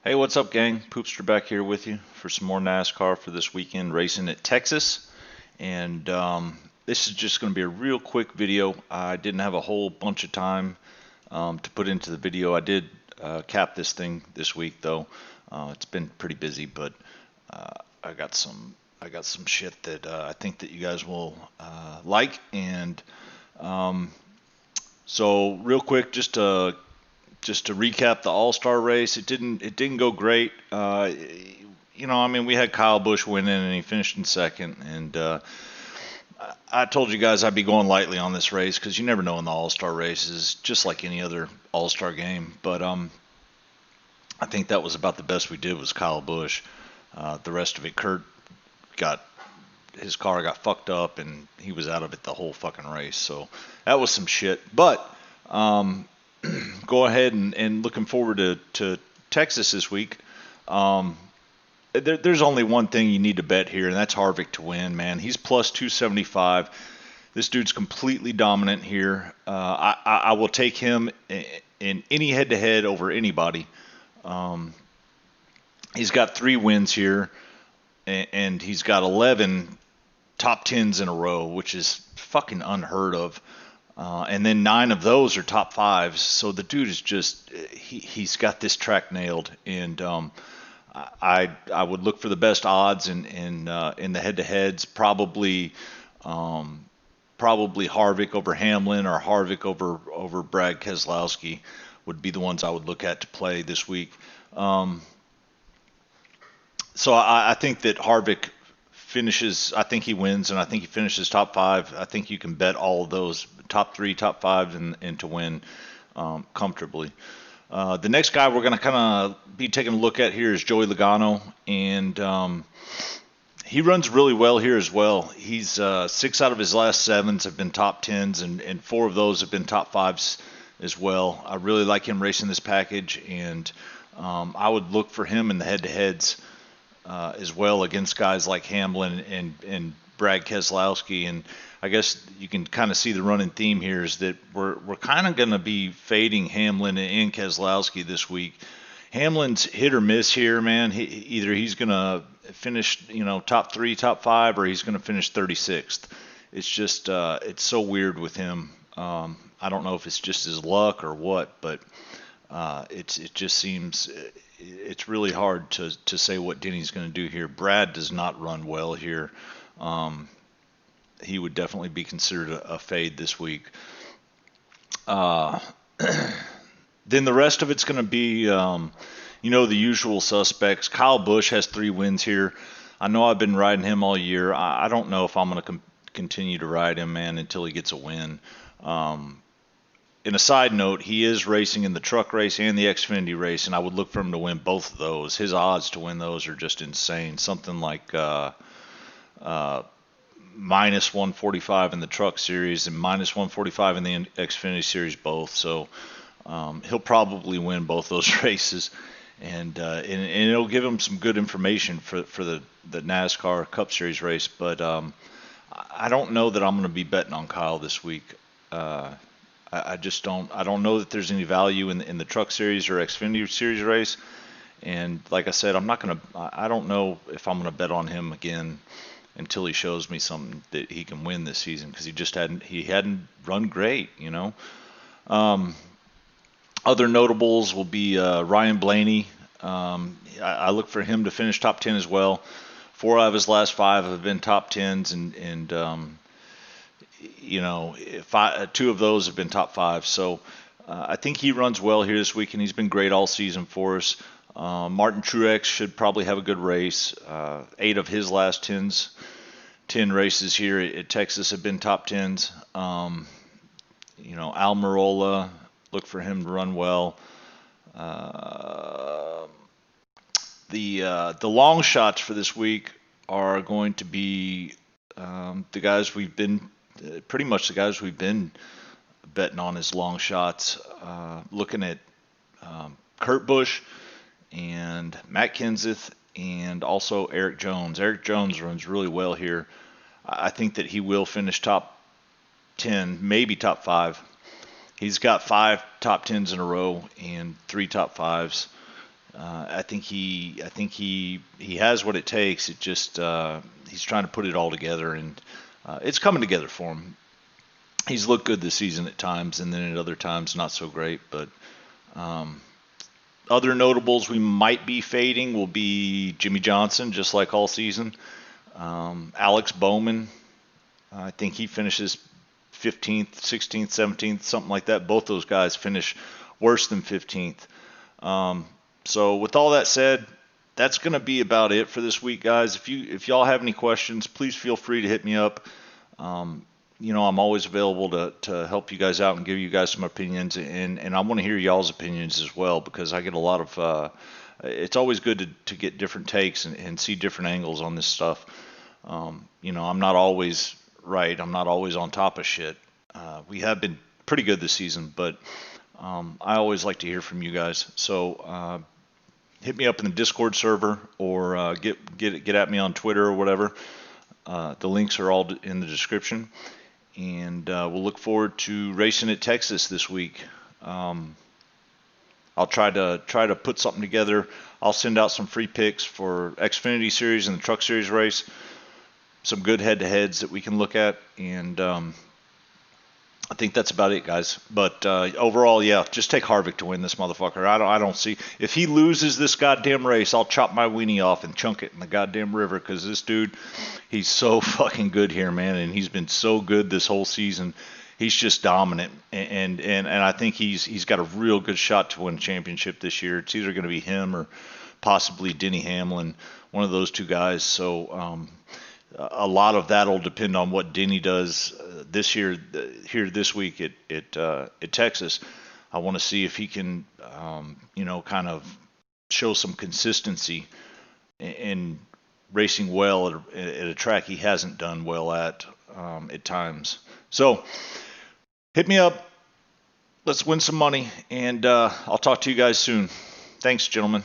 Hey, what's up, gang? Poopster back here with you for some more NASCAR for this weekend racing at Texas. And this is just going to be a real quick video. I didn't have a whole bunch of time to put into the video. I did cap this thing this week, though. It's been pretty busy, but I got some shit that I think that you guys will like. And so, real quick, just to recap the All-Star race, it didn't go great. I mean, we had Kyle Busch winning, and he finished in second. And I told you guys I'd be going lightly on this race because you never know in the All-Star races, just like any other All-Star game. But I think that was about the best we did was Kyle Busch. The rest of it, Kurt got his car got fucked up, and he was out of it the whole fucking race. So that was some shit. But go ahead and looking forward to Texas this week. There's only one thing you need to bet here, and that's Harvick to win, man. He's plus 275. This dude's completely dominant here. I will take him in any head-to-head over anybody. He's got 3 wins here, and he's got 11 top 10s in a row, which is fucking unheard of. And then 9 of those are top 5s. So the dude is just he's got this track nailed. And I would look for the best odds in the head-to-heads. Probably Harvick over Hamlin or Harvick over Brad Keselowski would be the ones I would look at to play this week. So I think that Harvick finishes. I think he wins, and I think he finishes top 5. I think you can bet all of those top 3, top 5, and to win comfortably. The next guy we're going to kind of be taking a look at here is Joey Logano, and he runs really well here as well. He's 6 out of his last 7s have been top 10s, and 4 of those have been top 5s as well. I really like him racing this package, and I would look for him in the head-to-heads as well against guys like Hamlin and Brad Keselowski. And I guess you can kind of see the running theme here is that we're kind of going to be fading Hamlin and Keselowski this week. Hamlin's hit or miss here, man. Either he's going to finish, top 3, top 5, or he's going to finish 36th. It's just it's so weird with him. I don't know if it's just his luck or what, but it just seems it's really hard to say what Denny's going to do here. Brad does not run well here. He would definitely be considered a fade this week. Then the rest of it's going to be, the usual suspects. Kyle Busch has 3 wins here. I know I've been riding him all year. I don't know if I'm going to continue to ride him, man, until he gets a win. In a side note, he is racing in the truck race and the Xfinity race, and I would look for him to win both of those. His odds to win those are just insane. Something like minus 145 in the truck series and minus 145 in the Xfinity series both. So he'll probably win both those races, and it'll give him some good information for the NASCAR Cup Series race. But I don't know that I'm going to be betting on Kyle this week. I just don't. I don't know that there's any value in the Truck Series or Xfinity Series race. And like I said, I'm not gonna. I don't know if I'm gonna bet on him again until he shows me something that he can win this season, because he hadn't run great. Other notables will be Ryan Blaney. I look for him to finish top 10 as well. 4 out of his last 5 have been top 10s, and 2 of those have been top 5. So I think he runs well here this week, and he's been great all season for us. Martin Truex should probably have a good race. 8 of his last 10 races here at Texas have been top 10s. Almirola, look for him to run well. The long shots for this week are going to be the guys we've been betting on as long shots. Looking at Kurt Busch and Matt Kenseth and also Eric Jones. Eric Jones runs really well here. I think that he will finish top 10, maybe top 5. He's got 5 top 10s in a row and 3 top 5s. I think he has what it takes. It just he's trying to put it all together, and it's coming together for him. He's looked good this season at times, and then at other times not so great. But um, other notables we might be fading will be Jimmy Johnson, just like all season. Alex Bowman, I think he finishes 15th, 16th, 17th, something like that. Both those guys finish worse than 15th. Um, so with all that said, that's going to be about it for this week, guys. If y'all have any questions, please feel free to hit me up. Um, I'm always available to help you guys out and give you guys some opinions, and I want to hear y'all's opinions as well, because I get a lot of. It's always good to get different takes and see different angles on this stuff. I'm not always right. I'm not always on top of shit. We have been pretty good this season, but I always like to hear from you guys. So hit me up in the Discord server, or get at me on Twitter or whatever. The links are all in the description, and we'll look forward to racing at Texas this week. I'll try to put something together. I'll send out some free picks for Xfinity Series and the Truck Series race. Some good head-to-heads that we can look at, and I think that's about it, guys. But overall, yeah, just take Harvick to win this motherfucker. I don't see, if he loses this goddamn race, I'll chop my weenie off and chunk it in the goddamn river, because this dude, he's so fucking good here, man, and he's been so good this whole season. He's just dominant, and I think he's got a real good shot to win a championship this year. It's either going to be him or possibly Denny Hamlin, one of those two guys. So a lot of that will depend on what Denny does this year, here this week at Texas. I want to see if he can, kind of show some consistency in racing well at a track he hasn't done well at times. So hit me up. Let's win some money, and I'll talk to you guys soon. Thanks, gentlemen.